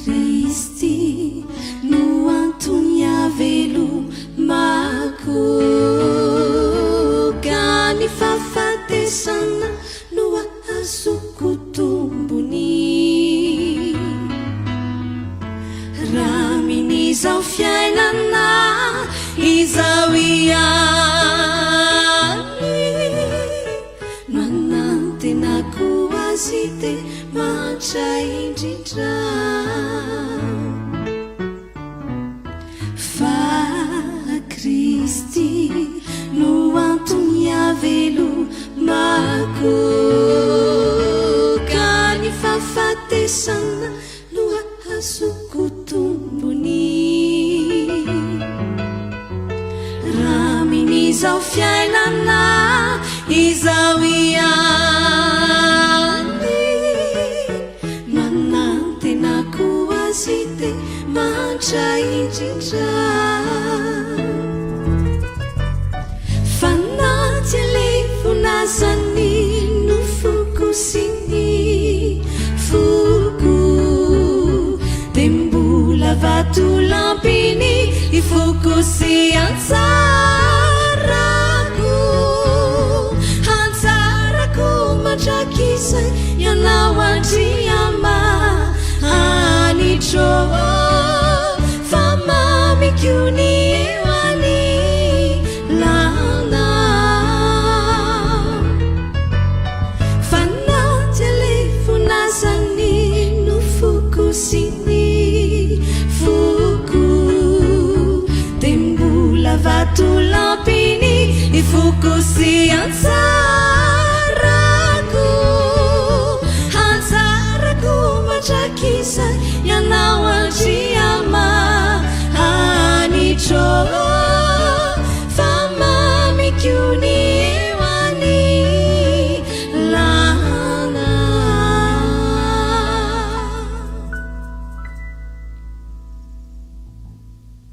Kristi no antony avelomako ka ny fahafatesana no azoko tombony raha minizao fiainana izao ihany no anantenako azy te mahatraindrindra Kristi no antony avelomako ka ny fahafatesana no azoko tombony raha minizao fiainana izao ihany no anantenako azy te mahatraindrindra fanaty alefonazany no foko sy ny foko de mbola vatolampiny ifoko sy antsarako mandrakizay ianao andriama anitro fa mamikony vatolampiny ifoko sy antsarako